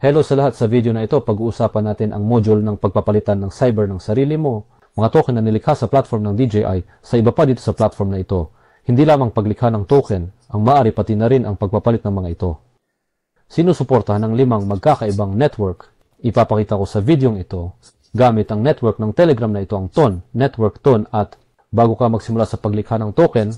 Hello sa lahat, sa video na ito, pag-uusapan natin ang module ng pagpapalitan ng cyber ng sarili mo, mga token na nilikha sa platform ng DJI sa iba pa dito sa platform na ito. Hindi lamang paglikha ng token, ang maaari pati na rin ang pagpapalit ng mga ito. Sinusuportahan ng 5 magkakaibang network. Ipapakita ko sa videong ito gamit ang network ng Telegram na ito, ang TON, Network TON, at bago ka magsimula sa paglikha ng token,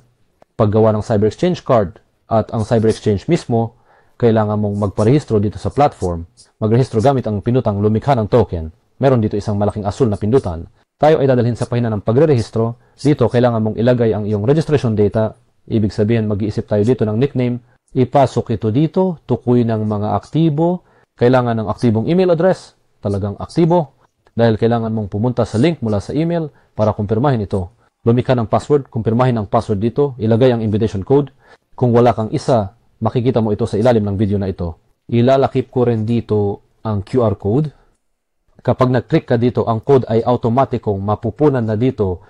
paggawa ng cyber exchange card at ang cyber exchange mismo, kailangan mong magparehistro dito sa platform. Magrehistro gamit ang pindutang lumikha ng token. Meron dito isang malaking asul na pindutan. Tayo ay dadalhin sa pahina ng pagrerehistro. Dito, kailangan mong ilagay ang iyong registration data. Ibig sabihin, mag-iisip tayo dito ng nickname. Ipasok ito dito, tukuy ng mga aktibo. Kailangan ng aktibong email address, talagang aktibo. Dahil kailangan mong pumunta sa link mula sa email para kumpirmahin ito. Lumikha ng password, kumpirmahin ang password dito, ilagay ang invitation code. Kung wala kang isa, makikita mo ito sa ilalim ng video na ito. Ilalakip ko rin dito ang QR code. Kapag nag-click ka dito, ang code ay automatikong mapupunan na dito.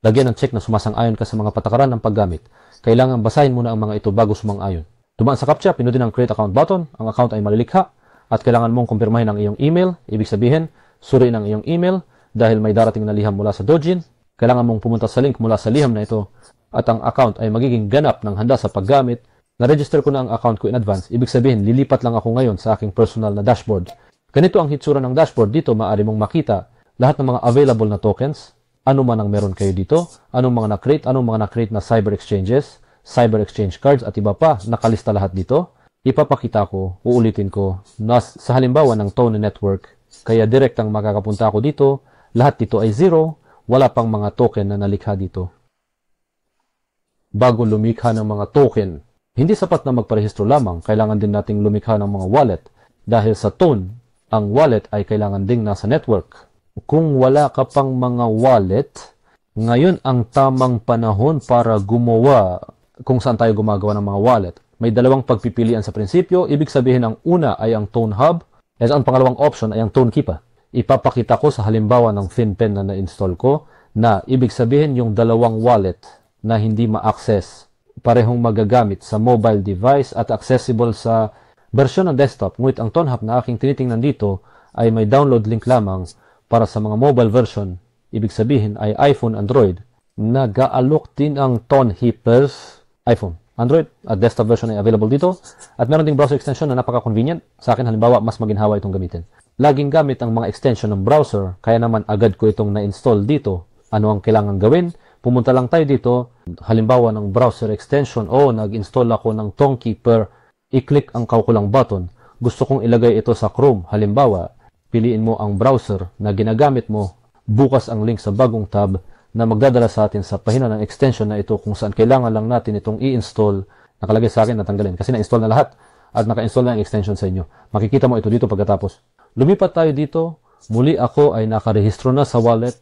Lagyan ng check na sumasang-ayon ka sa mga patakaran ng paggamit. Kailangan basahin muna ang mga ito bago sumang-ayon. Dumaan sa CAPTCHA, pinutin ang create account button. Ang account ay malilikha at kailangan mong kumpirmahin ang iyong email. Ibig sabihin, suriin ang iyong email dahil may darating na liham mula sa Dojin. Kailangan mong pumunta sa link mula sa liham na ito at ang account ay magiging ganap ng handa sa paggamit. Na-register ko na ang account ko in advance. Ibig sabihin, lilipat lang ako ngayon sa aking personal na dashboard. Ganito ang hitsura ng dashboard. Dito, maaari mong makita lahat ng mga available na tokens, ano man ang meron kayo dito, anong mga na-create na cyber exchanges, cyber exchange cards, at iba pa, nakalista lahat dito. Ipapakita ko, uulitin ko, sa halimbawa ng TON network, kaya direct ang makakapunta ako dito, lahat dito ay 0, wala pang mga token na nalikha dito. Bago lumikha ng mga token, hindi sapat na magparehistro lamang, kailangan din nating lumikha ng mga wallet. Dahil sa TON, ang wallet ay kailangan ding nasa network. Kung wala ka pang mga wallet, ngayon ang tamang panahon para gumawa kung saan tayo gumagawa ng mga wallet. May dalawang pagpipilian sa prinsipyo. Ibig sabihin, ang una ay ang TON Hub, at ang pangalawang option ay ang TON Keepa. Ipapakita ko sa halimbawa ng ThinPen na na-install ko na ibig sabihin yung dalawang wallet na hindi ma-access parehong magagamit sa mobile device at accessible sa version ng desktop. Ngunit ang TON Hub na aking tinitingnan dito ay may download link lamang para sa mga mobile version. Ibig sabihin ay iPhone, Android. Nag-aalok din ang TON Keepers iPhone, Android at desktop version ay available dito. At meron ding browser extension na napaka-convenient. Sa akin halimbawa, mas maginhawa itong gamitin. Laging gamit ang mga extension ng browser, kaya naman agad ko itong na-install dito. Ano ang kailangan gawin? Pumunta lang tayo dito, halimbawa ng browser extension o nag-install ako ng TON Keeper, i-click ang kaukulang button. Gusto kong ilagay ito sa Chrome. Halimbawa, piliin mo ang browser na ginagamit mo, bukas ang link sa bagong tab na magdadala sa atin sa pahina ng extension na ito kung saan kailangan lang natin itong i-install. Nakalagay sa akin na tanggalin kasi na-install na lahat at naka-install na ang extension sa inyo. Makikita mo ito dito pagkatapos. Lumipat tayo dito. Muli ako ay nakarehistro na sa wallet.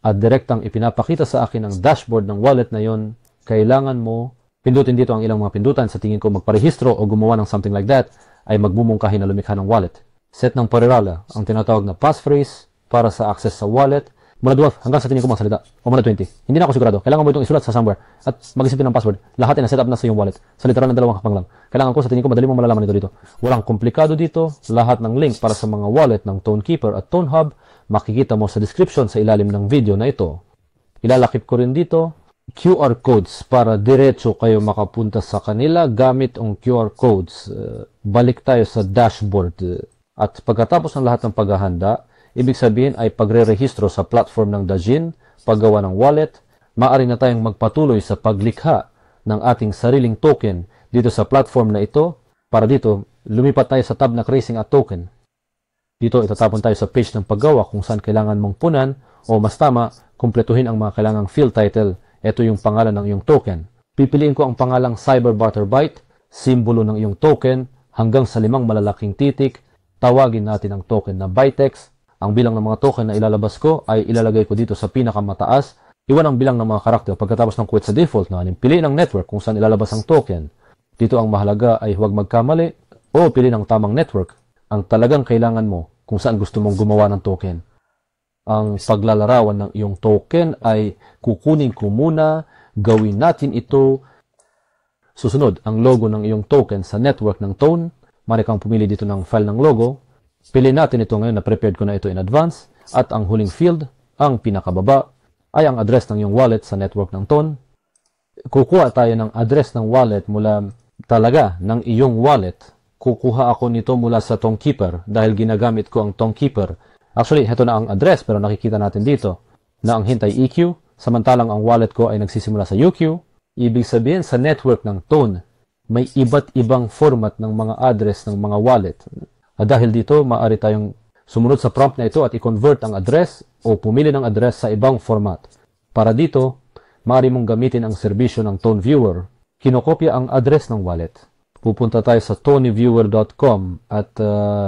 At direktang ipinapakita sa akin ang dashboard ng wallet na yon. Kailangan mo pindutin dito ang ilang mga pindutan. Sa tingin ko magparehistro o gumawa ng something like that ay magmumungkahi na lumikha ng wallet. Set ng parirala, ang tinatawag na passphrase para sa access sa wallet. Mula 12 hanggang sa tingin ko mga salita. O mula 20. Hindi na ako sigurado. Kailangan mo itong isulat sa somewhere at mag-isip din ng password. Lahat ay na-set up na sa iyong wallet. Sa literal na 2 hakbang lang. Kailangan ko sa tingin ko madali mo malalaman ito dito. Walang komplikado dito. Lahat ng link para sa mga wallet ng TON Keeper at TON Hub makikita mo sa description sa ilalim ng video na ito. Ilalakip ko rin dito QR codes para diretso kayo makapunta sa kanila gamit ang QR codes. Balik tayo sa dashboard. At pagkatapos ng lahat ng paghahanda, ibig sabihin ay pagre-rehistro sa platform ng Dajin, paggawa ng wallet, maaari na tayong magpatuloy sa paglikha ng ating sariling token dito sa platform na ito. Para dito, lumipat tayo sa tab na Creating a Token. Dito, itatapon tayo sa page ng paggawa kung saan kailangan mong punan o mas tama, kumpletuhin ang mga kailangang field title. Ito yung pangalan ng iyong token. Pipiliin ko ang pangalang Cyber Butterbyte, simbolo ng iyong token, hanggang sa 5 malalaking titik. Tawagin natin ang token na Bytex. Ang bilang ng mga token na ilalabas ko ay ilalagay ko dito sa pinakamataas. Iwan ang bilang ng mga karakter pagkatapos ng quit sa default na piliin ang network kung saan ilalabas ang token. Dito ang mahalaga ay huwag magkamali o piliin ang tamang network. Ang talagang kailangan mo kung saan gusto mong gumawa ng token. Ang paglalarawan ng iyong token ay kukunin ko muna, gawin natin ito. Susunod, ang logo ng iyong token sa network ng TON. Mari kang pumili dito ng file ng logo. Piliin natin ito ngayon na prepared ko na ito in advance. At ang huling field, ang pinakababa, ay ang address ng iyong wallet sa network ng TON. Kukuha tayo ng address ng wallet mula talaga ng iyong wallet. Kukuha ako nito mula sa Tongkeeper dahil ginagamit ko ang Tongkeeper. Actually, ito na ang address pero nakikita natin dito na ang hint ay EQ, samantalang ang wallet ko ay nagsisimula sa UQ. Ibig sabihin sa network ng TON, may iba't ibang format ng mga address ng mga wallet. At dahil dito, maaari tayong sumunod sa prompt na ito at i-convert ang address o pumili ng address sa ibang format. Para dito, maaari mong gamitin ang serbisyo ng TON Viewer. Kinokopya ang address ng wallet. Pupunta tayo sa tonyviewer.com at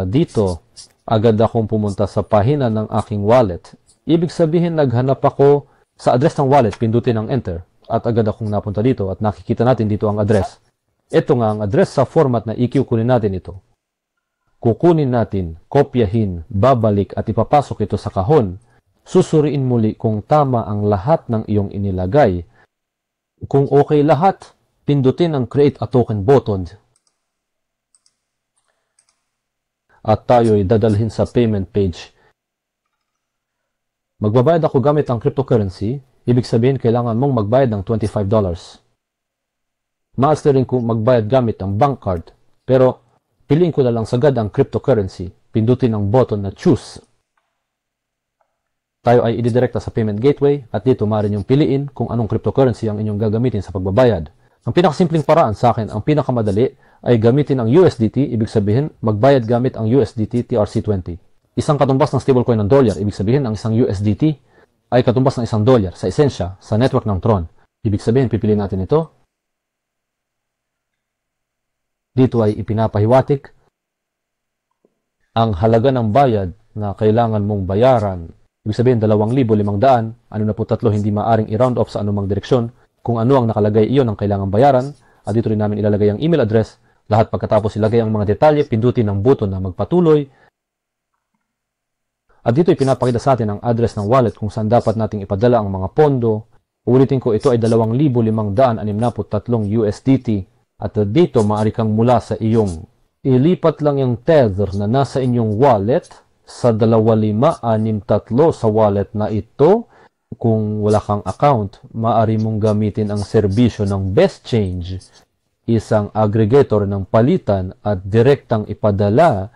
dito, agad akong pumunta sa pahina ng aking wallet. Ibig sabihin, naghanap ako sa address ng wallet, pindutin ang enter. At agad akong napunta dito at nakikita natin dito ang address. Ito nga ang address sa format na EQ, kunin natin ito. Kukunin natin, kopyahin, babalik at ipapasok ito sa kahon. Susuriin muli kung tama ang lahat ng iyong inilagay. Kung okay lahat, pindutin ang Create a Token button. At tayo'y dadalhin sa payment page. Magbabayad ako gamit ang cryptocurrency, ibig sabihin kailangan mong magbayad ng $25. Maaari rin kung magbayad gamit ang bank card, pero piliin ko na lang sagad ang cryptocurrency. Pindutin ang button na Choose. Tayo ay ididirekta sa payment gateway at dito maaari niyong piliin kung anong cryptocurrency ang inyong gagamitin sa pagbabayad. Ang pinakasimpleng paraan sa akin, ang pinakamadali ay gamitin ang USDT, ibig sabihin magbayad gamit ang USDT TRC20. Isang katumbas ng stablecoin ng dolyar, ibig sabihin ang isang USDT ay katumbas ng isang dolyar sa esensya sa network ng Tron. Ibig sabihin pipiliin natin ito. Dito ay ipinapahiwatig ang halaga ng bayad na kailangan mong bayaran. Ibig sabihin 2,500, 63 hindi maaring i-round off sa anumang direksyon. Kung ano ang nakalagay iyon ang kailangan bayaran. At dito rin namin ilalagay ang email address. Lahat pagkatapos ilagay ang mga detalye, pindutin ang button na magpatuloy. At dito ipinapakita sa atin ang address ng wallet kung saan dapat nating ipadala ang mga pondo. Ulitin ko, ito ay 2,563 USDT. At dito, maaari kang mula sa iyong ilipat lang yung tether na nasa inyong wallet sa 2563 sa wallet na ito. Kung wala kang account, maaari mong gamitin ang serbisyo ng Best Change, isang aggregator ng palitan at direktang ipadala.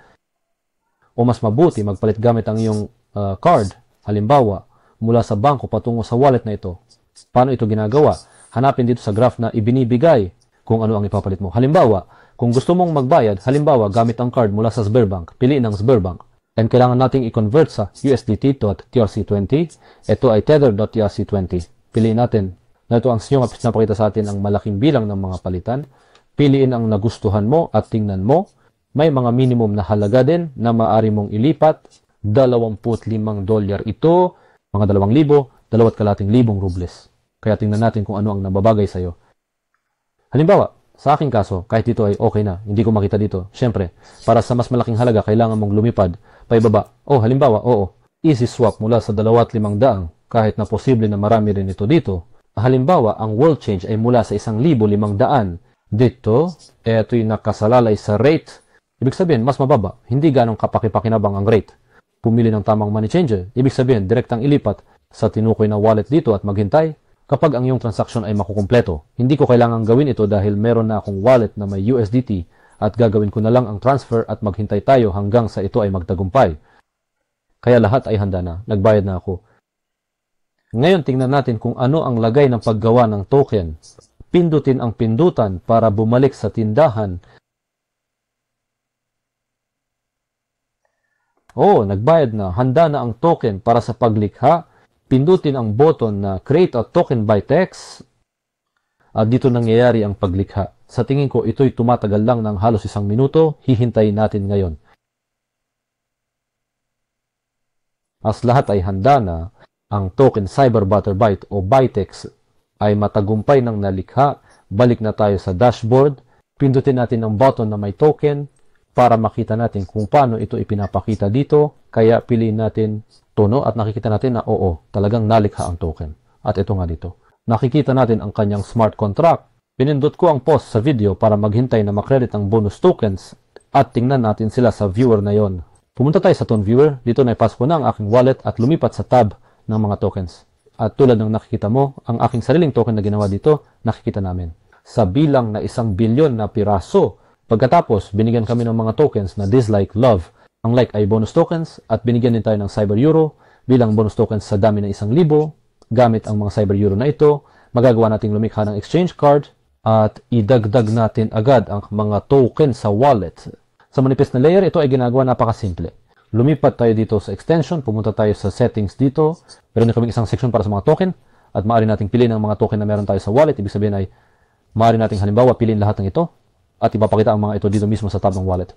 O mas mabuti, magpalit gamit ang iyong card, halimbawa, mula sa bangko patungo sa wallet na ito. Paano ito ginagawa? Hanapin dito sa graph na ibinibigay kung ano ang ipapalit mo. Halimbawa, kung gusto mong magbayad, halimbawa gamit ang card mula sa Sberbank, piliin ang Sberbank. And kailangan nating i-convert sa USDT.TRC20. Ito ay Tether.TRC20. Piliin natin. Na ito ang napakita sa atin ang malaking bilang ng mga palitan. Piliin ang nagustuhan mo at tingnan mo. May mga minimum na halaga din na maaari mong ilipat. $25 ito, mga 2,000, 2,000 rubles. Kaya tingnan natin kung ano ang nababagay sa'yo. Halimbawa, sa aking kaso, kahit dito ay okay na, hindi ko makita dito. Siyempre, para sa mas malaking halaga, kailangan mong lumipad paibaba. O, halimbawa, oo, easy swap mula sa 2,500, kahit na posible na marami rin ito dito. Halimbawa, ang world change ay mula sa 1,500. Dito, ito'y nakasalalay sa rate. Ibig sabihin, mas mababa. Hindi ganong kapakipakinabang ang rate. Pumili ng tamang money changer. Ibig sabihin, direktang ilipat sa tinukoy na wallet dito at maghintay. Kapag ang iyong transaction ay makukumpleto, hindi ko kailangang gawin ito dahil meron na akong wallet na may USDT at gagawin ko na lang ang transfer at maghintay tayo hanggang sa ito ay magtagumpay. Kaya lahat ay handa na. Nagbayad na ako. Ngayon tingnan natin kung ano ang lagay ng paggawa ng token. Pindutin ang pindutan para bumalik sa tindahan. Nagbayad na. Handa na ang token para sa paglikha. Pindutin ang button na Create a Token by Text at dito nangyayari ang paglikha. Sa tingin ko, ito'y tumatagal lang ng halos 1 minuto. Hihintayin natin ngayon. As lahat ay handa na, ang token Cyber Butterbyte o Bytex ay matagumpay ng nalikha. Balik na tayo sa dashboard. Pindutin natin ang button na may token para makita natin kung paano ito ipinapakita dito. Kaya piliin natin tono at nakikita natin na oo, talagang nalikha ang token. At ito nga dito. Nakikita natin ang kanyang smart contract. Pinindot ko ang pause sa video para maghintay na makredit ang bonus tokens. at tingnan natin sila sa viewer na yon. Pumunta tayo sa Tone Viewer. Dito na ipasok ko na ang aking wallet at lumipat sa tab ng mga tokens. At tulad ng nakikita mo, ang aking sariling token na ginawa dito, nakikita namin. Sa bilang na 1 bilyon na piraso. Pagkatapos, binigyan kami ng mga tokens na dislike, love. Ang like ay bonus tokens at binigyan din tayo ng Cyber Euro bilang bonus tokens sa dami ng 1,000. Gamit ang mga Cyber Euro na ito, magagawa nating lumikha ng exchange card at idagdag natin agad ang mga token sa wallet. Sa manifest na layer, ito ay ginagawa napakasimple. Lumipat tayo dito sa extension, pumunta tayo sa settings dito. Meron na kaming isang section para sa mga token at maaari nating piliin ang mga token na meron tayo sa wallet. Ibig sabihin ay maaari nating halimbawa piliin lahat ng ito at ipapakita ang mga ito dito mismo sa tab ng wallet.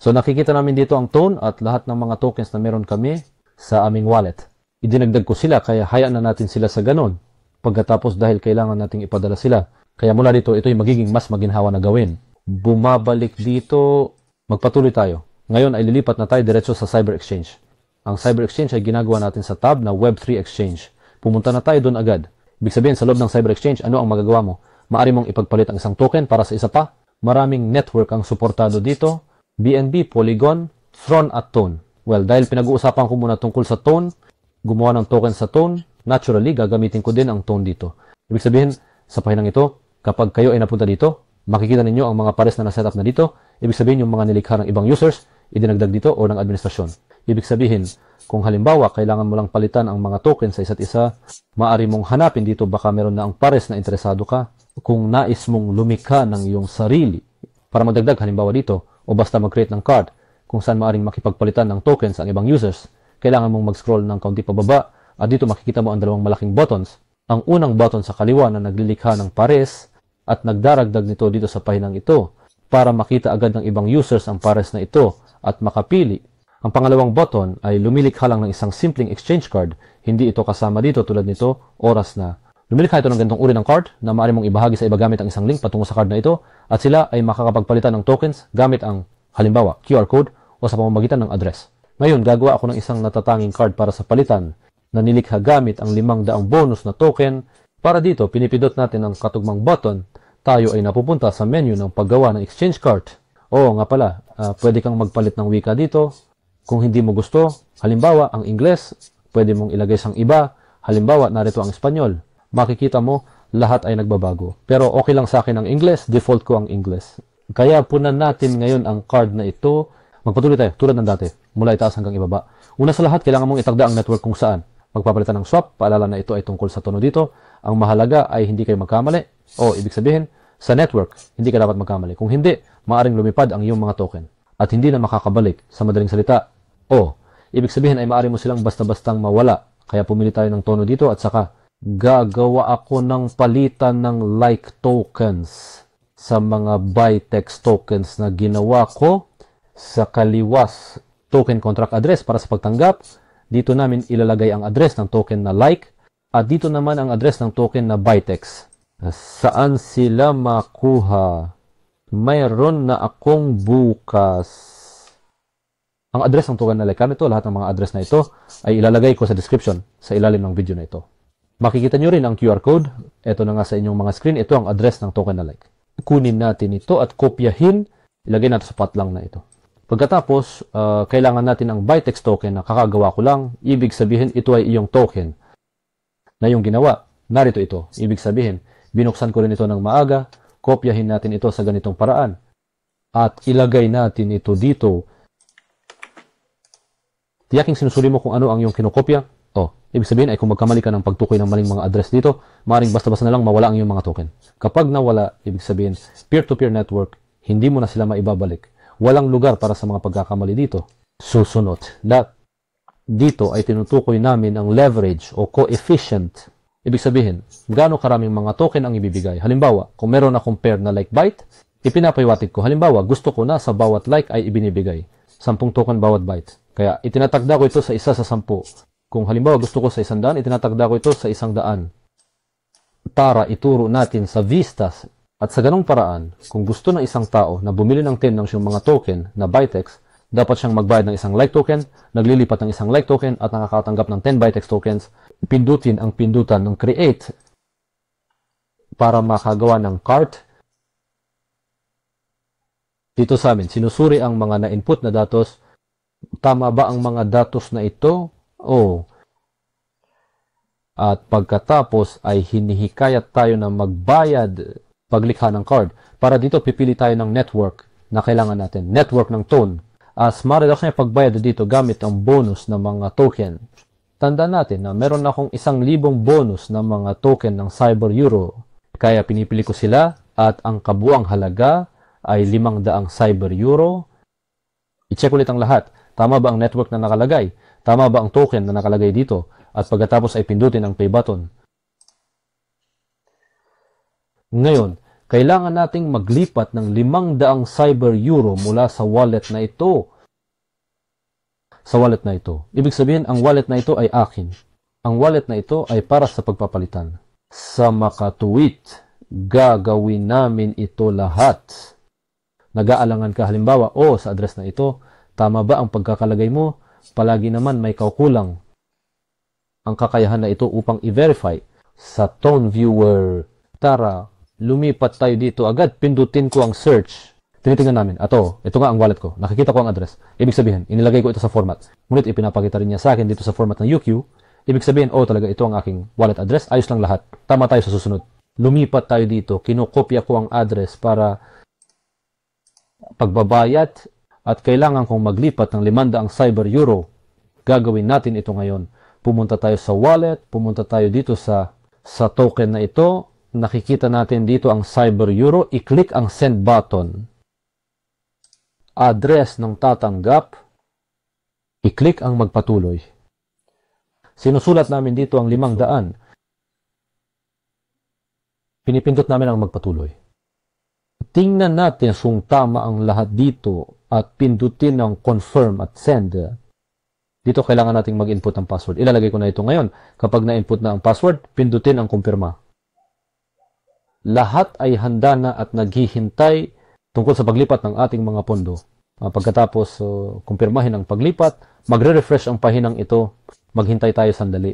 So nakikita namin dito ang tone at lahat ng mga tokens na meron kami sa aming wallet. Idinagdag ko sila kaya hayaan na natin sila sa ganon. Pagkatapos dahil kailangan nating ipadala sila. Kaya mula dito ito ay magiging mas maginhawa na gawin. Bumabalik dito, magpatuloy tayo. Ngayon ay lilipat na tayo diretso sa Cyber Exchange. Ang Cyber Exchange ay ginagawa natin sa tab na Web3 Exchange. Pumunta na tayo doon agad. Ibig sabihin sa loob ng Cyber Exchange, ano ang magagawa mo? Maaari mong ipagpalit ang isang token para sa isa pa. Maraming network ang suportado dito. BNB, Polygon, Tron at Tone. Well, dahil pinag-uusapan ko muna tungkol sa Tone, gumawa ng token sa Tone, naturally, gagamitin ko din ang Tone dito. Ibig sabihin, sa pahinang ito, kapag kayo ay napunta dito, makikita ninyo ang mga pares na na-setup na dito. Ibig sabihin, yung mga nilikha ng ibang users, idinagdag dito o ng administrasyon. Ibig sabihin, kung halimbawa, kailangan mo lang palitan ang mga token sa isa't isa, maaari mong hanapin dito baka meron na ang pares na interesado ka. Kung nais mong lumikha ng iyong sarili para magdagdag halimbawa dito o basta mag-create ng card kung saan maaring makipagpalitan ng tokens ang ibang users, kailangan mong mag-scroll ng kaunti pababa at dito makikita mo ang dalawang malaking buttons. Ang unang button sa kaliwa na naglilikha ng pares at nagdaragdag nito dito sa pahinang ito para makita agad ng ibang users ang pares na ito at makapili. Ang pangalawang button ay lumilikha lang ng isang simpleng exchange card. Hindi ito kasama dito tulad nito, oras na. Lumilikha ito ng ganitong uri ng card na maaari mong ibahagi sa iba gamit ang isang link patungo sa card na ito at sila ay makakapagpalitan ng tokens gamit ang halimbawa QR code o sa pamamagitan ng address. Ngayon, gagawa ako ng isang natatanging card para sa palitan na nilikha gamit ang 500 bonus na token. Para dito, pinipindot natin ang katugmang button. Tayo ay napupunta sa menu ng paggawa ng exchange card. Oo nga pala, pwede kang magpalit ng wika dito. Kung hindi mo gusto, halimbawa ang Ingles, pwede mong ilagay sang iba. Halimbawa, narito ang Espanyol. Makikita mo, lahat ay nagbabago. Pero okay lang sa akin ang Ingles, default ko ang Ingles. Kaya punan natin ngayon ang card na ito. Magpatuloy tayo, tulad ng dati, mula itaas hanggang ibaba. Una sa lahat, kailangan mong itagda ang network kung saan. Magpapalitan ng swap, paalala na ito ay tungkol sa tono dito. Ang mahalaga ay hindi kayo magkamali. O, ibig sabihin, sa network, hindi ka dapat magkamali. Kung hindi, maaring lumipad ang iyong mga token. At hindi na makakabalik. Sa madaling salita, o, ibig sabihin ay maaari mo silang basta-bastang mawala. Kaya pumili tayo ng tono dito at saka, gagawa ako ng palitan ng like tokens sa mga Bytex tokens na ginawa ko sa kaliwas token contract address para sa pagtanggap. Dito namin ilalagay ang address ng token na like at dito naman ang address ng token na Bytex. Saan sila makuha? Mayroon na akong bukas. Ang address ng token na like nito, lahat ng mga address na ito ay ilalagay ko sa description sa ilalim ng video na ito. Makikita nyo rin ang QR code. Ito na nga sa inyong mga screen. Ito ang address ng token na like. Kunin natin ito at kopyahin. Ilagay natin sa patlang na ito. Pagkatapos, kailangan natin ang Bytex token na kakagawa ko lang. Ibig sabihin, ito ay iyong token na yung ginawa. Narito ito. Ibig sabihin, binuksan ko rin ito ng maaga. Kopyahin natin ito sa ganitong paraan. At ilagay natin ito dito. Tiyaking sinusuri mo kung ano ang iyong kinokopya. Ibig sabihin ay kung magkamali ka ng pagtukoy ng maling mga address dito, maaaring basta-basta na lang mawala ang iyong mga token. Kapag nawala, ibig sabihin, peer-to-peer network, hindi mo na sila maibabalik. Walang lugar para sa mga pagkakamali dito. Susunod, dito ay tinutukoy namin ang leverage o coefficient. Ibig sabihin, gaano karaming mga token ang ibibigay. Halimbawa, kung meron akong pair na like byte, ipinapahiwatig ko. Halimbawa, gusto ko na sa bawat like ay ibinibigay. 10 token bawat byte. Kaya itinatagda ko ito sa isa sa 10. Kung halimbawa gusto ko sa 100, itinatagda ko ito sa 100 para ituro natin sa vistas. At sa ganong paraan, kung gusto ng isang tao na bumili ng 10 ng siyang mga token na Bytex, dapat siyang magbayad ng isang like token, naglilipat ng isang like token at nakakatanggap ng 10 Bytex tokens, pindutin ang pindutan ng create para makagawa ng cart. Dito sa amin, sinusuri ang mga na-input na datos. Tama ba ang mga datos na ito? Oo. At pagkatapos ay hinihikayat tayo na magbayad paglikha ng card. Para dito, pipili tayo ng network na kailangan natin. Network ng tone. As marilas na pagbayad dito gamit ang bonus ng mga token. Tandaan natin na meron akong 1,000 bonus ng mga token ng Cyber Euro. Kaya pinipili ko sila at ang kabuang halaga ay 500 Cyber Euro. I-check ulit ang lahat. Tama ba ang network na nakalagay? Tama ba ang token na nakalagay dito? At pagkatapos ay pindutin ang pay button. Ngayon, kailangan nating maglipat ng 500 Cyber Euro mula sa wallet na ito. Sa wallet na ito. Ibig sabihin, ang wallet na ito ay akin. Ang wallet na ito ay para sa pagpapalitan. Sa makatuwid, gagawin namin ito lahat. Nag-aalangan ka halimbawa, sa address na ito, tama ba ang pagkakalagay mo? Palagi naman may kaukulang. Ang kakayahan na ito upang i-verify sa Tone Viewer. Tara, lumipat tayo dito. Agad pindutin ko ang search. Tinitingnan namin. Ito nga ang wallet ko. Nakikita ko ang address. Ibig sabihin, inilagay ko ito sa format. Ngunit ipinapakita rin niya sa akin dito sa format ng UQ. Ibig sabihin, talaga ito ang aking wallet address. Ayos lang lahat. Tama tayo sa susunod. Lumipat tayo dito. Kinokopya ko ang address para pagbabayad at kailangan kong maglipat ng 500 Cyber Euro. Gagawin natin ito ngayon. Pumunta tayo sa wallet, pumunta tayo dito sa token na ito. Nakikita natin dito ang Cyber Euro. I-click ang send button. Address ng tatanggap. I-click ang magpatuloy. Sinusulat namin dito ang 500. Pinipindot namin ang magpatuloy. Tingnan natin kung tama ang lahat dito at pindutin ang confirm at send. Dito kailangan nating mag-input ng password. Ilalagay ko na ito ngayon. Kapag na-input na ang password, pindutin ang kumpirma. Lahat ay handa na at naghihintay tungkol sa paglipat ng ating mga pondo. Pagkatapos kumpirmahin ang paglipat, magre-refresh ang pahinang ito. Maghintay tayo sandali.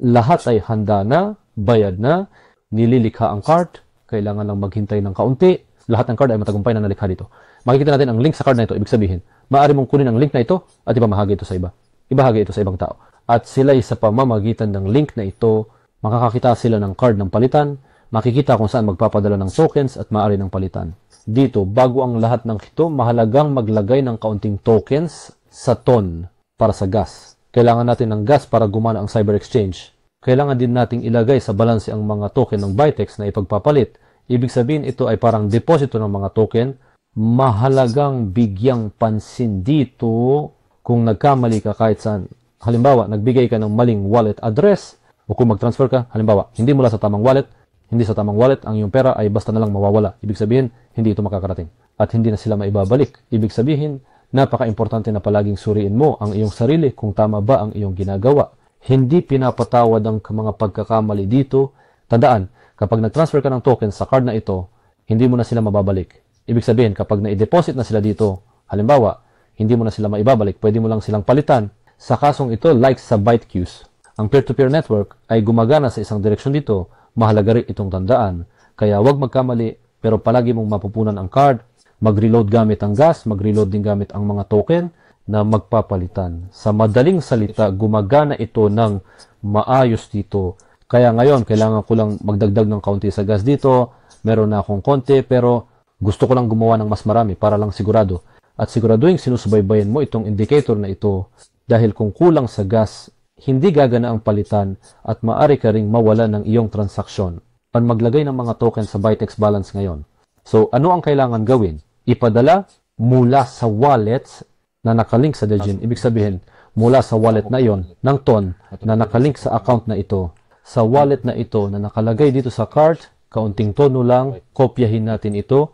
Lahat ay handa na, bayad na, nililikha ang card. Kailangan lang maghintay ng kaunti. Lahat ng card ay matagumpay na nalikha dito. Makikita natin ang link sa card na ito. Ibig sabihin, maaari mong kunin ang link na ito at ipamahagi ito sa iba. Ibahagi ito sa ibang tao. At sila sa pamamagitan ng link na ito, makakakita sila ng card ng palitan, makikita kung saan magpapadala ng tokens at maaari ng palitan. Dito, bago ang lahat ng ito, mahalagang maglagay ng kaunting tokens sa ton para sa gas. Kailangan natin ng gas para gumana ang cyber exchange. Kailangan din nating ilagay sa balanse ang mga token ng Bytex na ipagpapalit. Ibig sabihin, ito ay parang deposito ng mga token. Mahalagang bigyang pansin dito kung nagkamali ka kahit saan. Halimbawa, nagbigay ka ng maling wallet address o kung mag-transfer ka, halimbawa, hindi mula sa tamang wallet, hindi sa tamang wallet, ang iyong pera ay basta na lang mawawala. Ibig sabihin, hindi ito makakarating. At hindi na sila maibabalik. Ibig sabihin, napaka-importante na palaging suriin mo ang iyong sarili kung tama ba ang iyong ginagawa. Hindi pinapatawad ang mga pagkakamali dito. Tandaan, kapag nag-transfer ka ng token sa card na ito, hindi mo na sila mababalik. Ibig sabihin, kapag na-deposit na sila dito, halimbawa, hindi mo na sila maibabalik, pwede mo lang silang palitan. Sa kasong ito, like sa ByteQs. Ang peer-to-peer network ay gumagana sa isang direksyon dito. Mahalaga rin itong tandaan. Kaya huwag magkamali, pero palagi mong mapupunan ang card. Mag-reload gamit ang gas, mag-reload din gamit ang mga token na magpapalitan. Sa madaling salita, gumagana ito ng maayos dito. Kaya ngayon, kailangan ko lang magdagdag ng kaunti sa gas dito. Meron na akong konti, pero gusto ko lang gumawa ng mas marami para lang sigurado. At siguraduhin sinusubaybayan mo itong indicator na ito dahil kung kulang sa gas, hindi gagana ang palitan at maaari ka ring mawala ng iyong transaksyon. Pan maglagay ng mga token sa Bytex balance ngayon. So, ano ang kailangan gawin? Ipadala mula sa wallets na nakalink sa Dejin. Ibig sabihin, mula sa wallet na iyon ng TON na nakalink sa account na ito. Sa wallet na ito na nakalagay dito sa card, kaunting tono lang, kopyahin natin ito.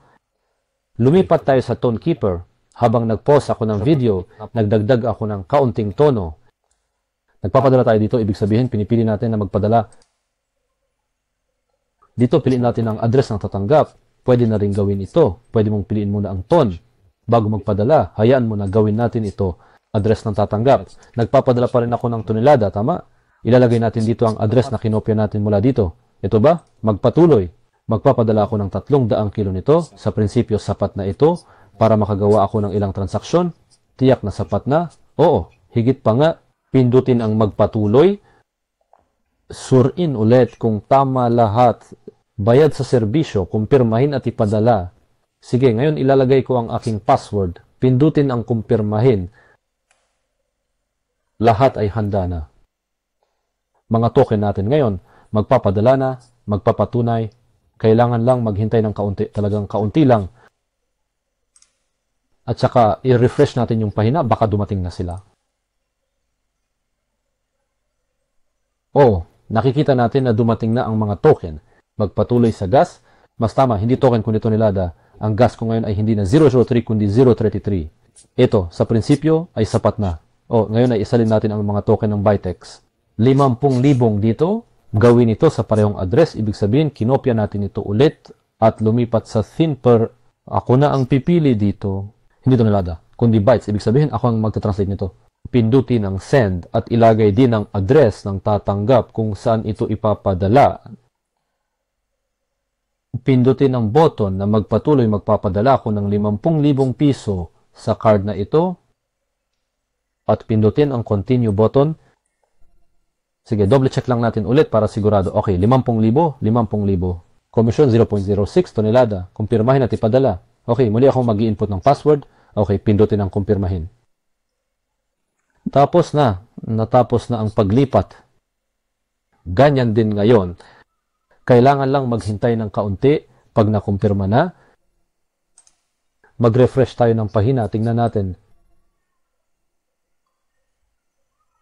Lumipat tayo sa Tone Keeper. Habang nag-pause ako ng video, nagdagdag ako ng kaunting tono. Nagpapadala tayo dito, ibig sabihin, pinipili natin na magpadala. Dito, piliin natin ang address ng tatanggap. Pwede na rin gawin ito. Pwede mong piliin muna ang ton. Bago magpadala, hayaan mo na gawin natin ito. Address ng tatanggap. Nagpapadala pa rin ako ng tonelada, tama? Ilalagay natin dito ang address na kinopya natin mula dito. Ito ba? Magpatuloy. Magpapadala ako ng 300 kilo nito. Sa prinsipyo, sapat na ito para makagawa ako ng ilang transaksyon. Tiyak na sapat na. Oo, higit pa nga, pindutin ang magpatuloy. Surin ulit kung tama lahat. Bayad sa serbisyo, kumpirmahin at ipadala. Sige, ngayon ilalagay ko ang aking password. Pindutin ang kumpirmahin. Lahat ay handa na. Mga token natin ngayon, magpapadala na, magpapatunay. Kailangan lang maghintay ng kaunti, talagang kaunti lang. At saka i-refresh natin yung pahina, baka dumating na sila. Oh, nakikita natin na dumating na ang mga token. Magpatuloy sa gas. Mas tama, hindi token kundi tonelada. Ang gas ko ngayon ay hindi na 003 kundi 033. Ito, sa prinsipyo ay sapat na. O, ngayon ay isalin natin ang mga token ng Bytex. 50,000 dito. Gawin ito sa parehong address. Ibig sabihin, kinopya natin ito ulit at lumipat sa thinper. Ako na ang pipili dito. Hindi tonelada, kundi bytes. Ibig sabihin, ako ang magta-translate nito. Pindutin ang send at ilagay din ang address ng tatanggap kung saan ito ipapadala. Pindutin ang button na magpatuloy magpapadala ako ng 50,000 piso sa card na ito. At pindutin ang continue button. Sige, double check lang natin ulit para sigurado. Okay, 50,000, 50,000. Commission 0.06 tonelada. Kumpirmahin at ipadala. Okay, muli akong mag-i-input ng password. Okay, pindutin ang kumpirmahin. Tapos na. Natapos na ang paglipat. Ganyan din ngayon. Kailangan lang maghintay ng kaunti. Pag nakumpirma na, mag-refresh tayo ng pahina. Tingnan natin.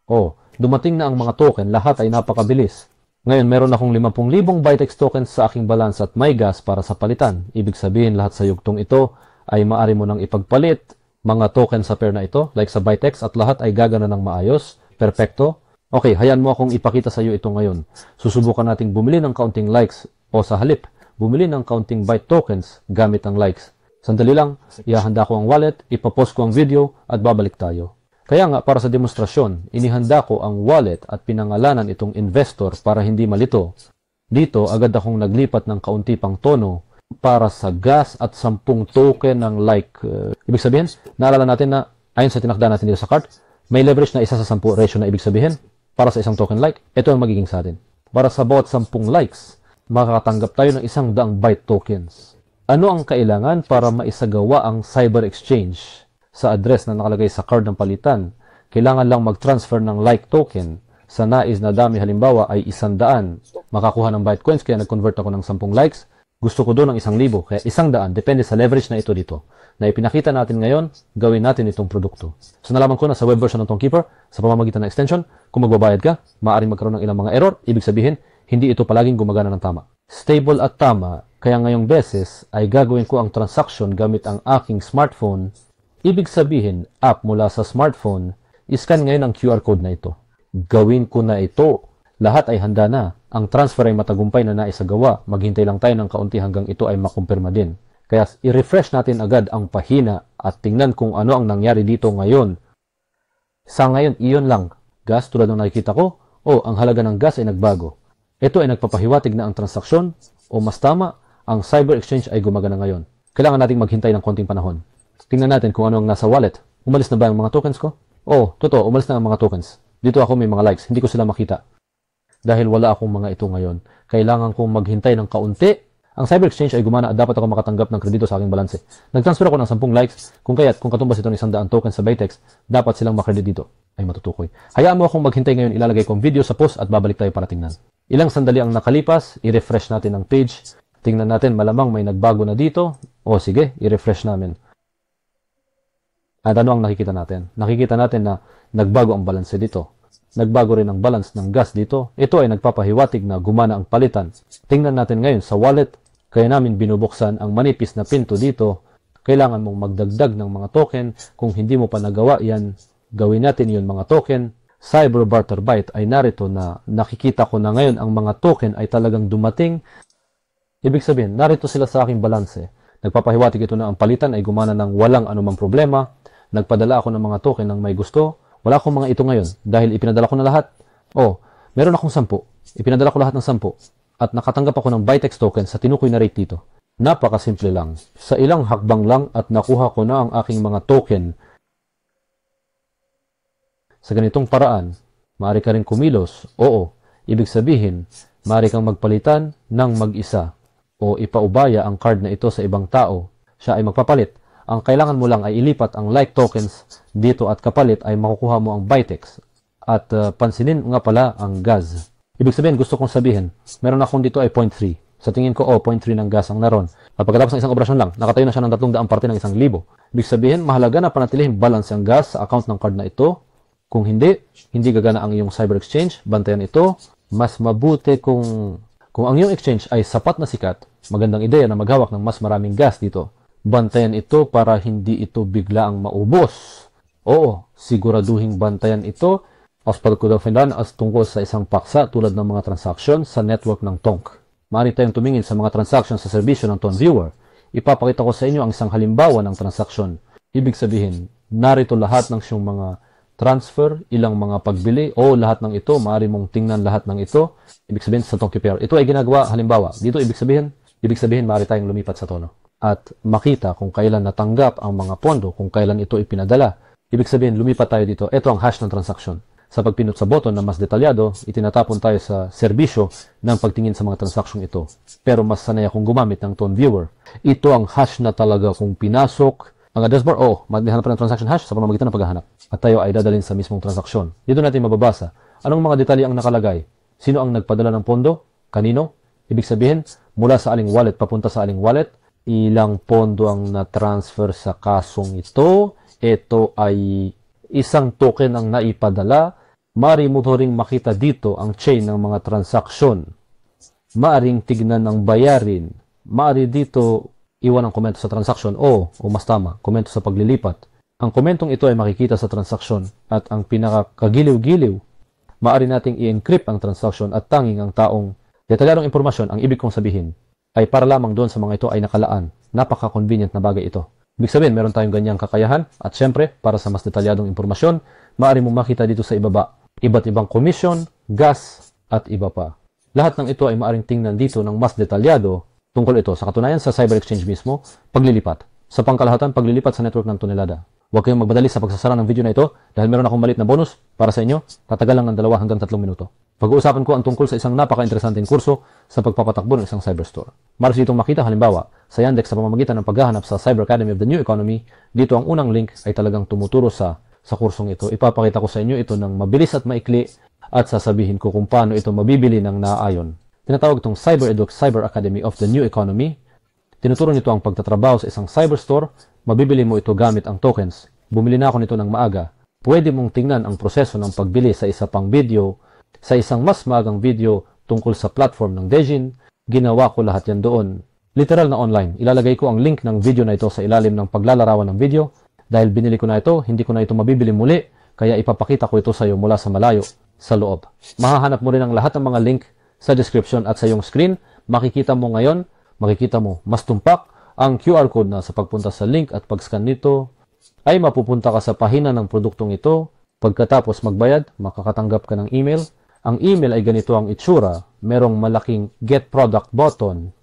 Oh, dumating na ang mga token. Lahat ay napakabilis. Ngayon, meron akong 50,000 Bytex tokens sa aking balance at may gas para sa palitan. Ibig sabihin, lahat sa yugtong ito ay maaari mo nang ipagpalit mga token sa pair na ito, like sa Bytex, at lahat ay gagana ng maayos. Perfecto. Okay, hayaan mo akong ipakita sa iyo ito ngayon. Susubukan nating bumili ng counting likes o sa halip, bumili ng counting byte tokens gamit ang likes. Sandali lang, ihahanda ko ang wallet, ipapost ko ang video at babalik tayo. Kaya nga, para sa demonstrasyon, inihanda ko ang wallet at pinangalanan itong investor para hindi malito. Dito, agad akong naglipat ng kaunti pang tono para sa gas at 10 token ng like. Ibig sabihin, naalala natin na ayon sa tinakda natin dito sa cart, may leverage na 1 sa 10 ratio na ibig sabihin, para sa isang token like, ito ang magiging sa atin. Para sa bawat 10 likes, makakatanggap tayo ng 100 byte tokens. Ano ang kailangan para maisagawa ang cyber exchange? Sa address na nakalagay sa card ng palitan, kailangan lang mag-transfer ng like token. Sa nais na dami halimbawa ay 100. Makakuha ng byte coins kaya nag-convert ako ng 10 likes. Gusto ko doon ng 1,000 kaya 100. Depende sa leverage na ito dito. Na ipinakita natin ngayon, gawin natin itong produkto. So nalaman ko na sa web version ng Tongkeeper, sa pamamagitan ng extension, kung magbabayad ka, maaaring magkaroon ng ilang mga error. Ibig sabihin, hindi ito palaging gumagana ng tama. Stable at tama, kaya ngayong beses ay gagawin ko ang transaction gamit ang aking smartphone. Ibig sabihin, app mula sa smartphone, iscan ngayon ang QR code na ito. Gawin ko na ito. Lahat ay handa na. Ang transfer ay matagumpay na naisagawa. Maghintay lang tayo ng kaunti hanggang ito ay makumpirma din. Kaya i-refresh natin agad ang pahina at tingnan kung ano ang nangyari dito ngayon. Sa ngayon, iyon lang. Gas tulad ng nakikita ko, ang halaga ng gas ay nagbago. Ito ay nagpapahiwatig na ang transaksyon o mas tama, ang cyber exchange ay gumagana ngayon. Kailangan nating maghintay ng konting panahon. Tingnan natin kung ano ang nasa wallet. Umalis na ba ang mga tokens ko? Totoo, umalis na ang mga tokens. Dito ako may mga likes, hindi ko sila makita. Dahil wala akong mga ito ngayon. Kailangan kong maghintay ng kaunti. Ang cyber exchange ay gumana at dapat ako makatanggap ng kredito sa aking balanse. Nag-transfer ako ng 10 likes. Kung katumbas ito ng 100 tokens sa Bytex, dapat silang makredit dito. Ay matutukoy. Hayaan mo akong maghintay ngayon, ilalagay kong video sa post at babalik tayo para tingnan. Ilang sandali ang nakalipas, i-refresh natin ang page. Tingnan natin, malamang may nagbago na dito. Sige, i-refresh namin. At ano ang nakikita natin? Nakikita natin na nagbago ang balanse dito. Nagbago rin ang balance ng gas dito. Ito ay nagpapahiwatig na gumana ang palitan. Tingnan natin ngayon sa wallet. Kaya namin binubuksan ang manipis na pinto dito. Kailangan mong magdagdag ng mga token. Kung hindi mo pa nagawa yan, gawin natin yun mga token. Cyber Barter Byte ay narito na nakikita ko na ngayon ang mga token ay talagang dumating. Ibig sabihin, narito sila sa aking balanse. Nagpapahiwatig ito na ang palitan ay gumana ng walang anumang problema. Nagpadala ako ng mga token ng may gusto. Wala akong mga ito ngayon dahil ipinadala ko na lahat. Meron akong 10. Ipinadala ko lahat ng 10. at nakatanggap ako ng Bytex token sa tinukoy na rate dito. Napakasimple lang. Sa ilang hakbang lang at nakuha ko na ang aking mga token. Sa ganitong paraan, maaari ka rin kumilos. Oo, ibig sabihin, maaari kang magpalitan ng mag-isa o ipaubaya ang card na ito sa ibang tao. Siya ay magpapalit. Ang kailangan mo lang ay ilipat ang like tokens dito at kapalit ay makukuha mo ang Bytex. At pansinin nga pala ang gas. Ibig sabihin, gusto kong sabihin, meron akong dito ay 0.3. Sa tingin ko, 0.3 ng gas ang naroon. At pagkatapos ng isang operasyon lang, nakatayo na siya ng 300 parte ng 1,000. Ibig sabihin, mahalaga na panatilihin balance ang gas sa account ng card na ito. Kung hindi gagana ang iyong cyber exchange, bantayan ito. Mas mabuti kung ang iyong exchange ay sapat na sikat, magandang ideya na maghawak ng mas maraming gas dito. Bantayan ito para hindi ito biglaang maubos. Oo, siguraduhing bantayan ito as tungkol sa isang paksa tulad ng mga transaksyon sa network ng Tonk. Maaari tayong tumingin sa mga transaksyon sa serbisyo ng TonViewer. Ipapakita ko sa inyo ang isang halimbawa ng transaksyon. Ibig sabihin, narito lahat ng siyong mga transfer, ilang mga pagbili, o lahat ng ito, maaari mong tingnan lahat ng ito. Ibig sabihin sa TonKeeper. Ito ay ginagawa halimbawa. Dito ibig sabihin maaari tayong lumipat sa tono. At makita kung kailan natanggap ang mga pondo, kung kailan ito ipinadala. Ibig sabihin, lumipat tayo dito. Ito ang hash ng transaksyon. Sa pagpindot sa button na mas detalyado, itinatapon tayo sa serbisyo ng pagtingin sa mga transaksyong ito. Pero mas sanay akong gumamit ng TonViewer. Ito ang hash na talaga kung pinasok ang address bar, maghahanap pa ng transaction hash sa pamamagitan ng paghahanap. At tayo ay dadalhin sa mismong transaksyon. Dito natin mababasa anong mga detalye ang nakalagay. Sino ang nagpadala ng pondo? Kanino? Ibig sabihin, mula sa aling wallet papunta sa aling wallet, ilang pondo ang na-transfer sa kasong ito. Ito ay isang token ang naipadala. Maaari mo ring makita dito ang chain ng mga transaksyon. Maaring tignan ng bayarin. Maaari dito iwan ang komento sa transaksyon o mas tama, komento sa paglilipat. Ang komentong ito ay makikita sa transaksyon at ang pinakakagiliw-giliw, maaari nating i-encrypt ang transaksyon at tanging ang taong detalyadong impormasyon, ang ibig kong sabihin, ay para lamang doon sa mga ito ay nakalaan. Napaka-convenient na bagay ito. Ibig sabihin, meron tayong ganyang kakayahan at syempre, para sa mas detalyadong impormasyon, maaari mong makita dito sa ibaba. Iba't ibang commission, gas, at iba pa. Lahat ng ito ay maaaring tingnan dito ng mas detalyado tungkol ito. Sa katunayan sa cyber exchange mismo, paglilipat. Sa pangkalahatan, paglilipat sa network ng Tonelada. Huwag kayong magmadali sa pagsasara ng video na ito dahil meron akong malit na bonus para sa inyo. Tatagal lang ng 2 hanggang 3 minuto. Pag-uusapan ko ang tungkol sa isang napaka-interesanteng kurso sa pagpapatakbo ng isang cyberstore. Maras ditong makita halimbawa sa Yandex sa pamamagitan ng paghahanap sa Cyber Academy of the New Economy. Dito ang unang link ay talagang tumuturo sa kursong ito. Ipapakita ko sa inyo ito ng mabilis at maikli at sasabihin ko kung paano ito mabibili ng naaayon. Tinatawag itong Cyber Academy of the New Economy. Tinuturo nito ang pagtatrabaho sa isang cyberstore. Mabibili mo ito gamit ang tokens. Bumili na ako nito ng maaga. Pwede mong tingnan ang proseso ng pagbili sa isa pang video. Sa isang mas maagang video tungkol sa platform ng Dejin, ginawa ko lahat yan doon. Literal na online. Ilalagay ko ang link ng video na ito sa ilalim ng paglalarawan ng video. Dahil binili ko na ito, hindi ko na ito mabibili muli, kaya ipapakita ko ito sa iyo mula sa malayo, sa loob. Mahahanap mo rin ang lahat ng mga link sa description at sa iyong screen. Makikita mo ngayon, mas tumpak ang QR code na sa pagpunta sa link at pag-scan nito, ay mapupunta ka sa pahina ng produktong ito. Pagkatapos magbayad, makakatanggap ka ng email. Ang email ay ganito ang itsura. Merong malaking Get Product button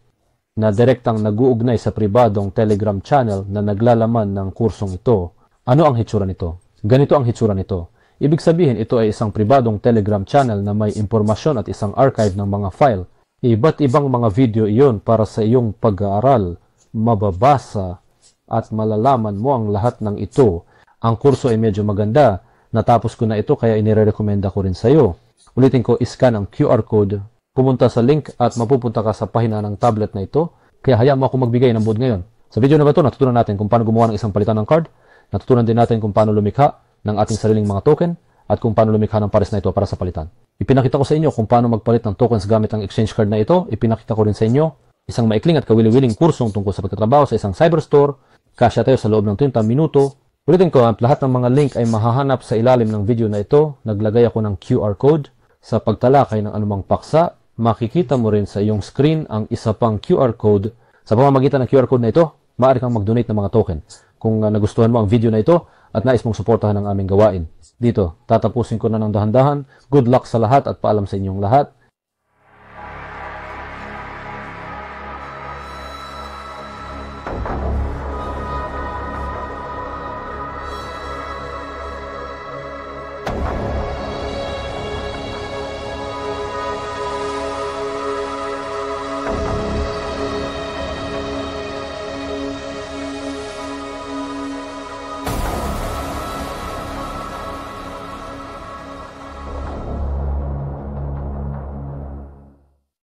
na direktang nag-uugnay sa pribadong Telegram channel na naglalaman ng kursong ito. Ano ang hitsura nito? Ganito ang hitsura nito. Ibig sabihin, ito ay isang pribadong Telegram channel na may impormasyon at isang archive ng mga file. Iba't ibang mga video iyon para sa iyong pag-aaral, mababasa, at malalaman mo ang lahat ng ito. Ang kurso ay medyo maganda. Natapos ko na ito kaya inirekomenda ko rin sa iyo. Ulitin ko, iscan ang QR code, pumunta sa link at mapupunta ka sa pahina ng tablet na ito. Kaya hayaan mo ako magbigay ng mood ngayon. Sa video na ito, natutunan natin kung paano gumawa ng isang palitan ng card. Natutunan din natin kung paano lumikha ng ating sariling mga token at kung paano lumikha ng pares na ito para sa palitan. Ipinakita ko sa inyo kung paano magpalit ng tokens gamit ang exchange card na ito. Ipinakita ko rin sa inyo isang maikling at kawili-wiling kursong tungkol sa pagtatrabaho sa isang cyberstore. Kasya tayo sa loob ng 30 minuto. Ulitin ko, lahat ng mga link ay mahahanap sa ilalim ng video na ito. Naglagay ako ng QR code. Sa pagtalakay ng anumang paksa, makikita mo rin sa iyong screen ang isa pang QR code. Sa pamamagitan ng QR code na ito, maaari kang mag-donate ng mga token. Kung nagustuhan mo ang video na ito at nais mong suportahan ang aming gawain. Dito, tatapusin ko na ng dahan-dahan. Good luck sa lahat at paalam sa inyong lahat.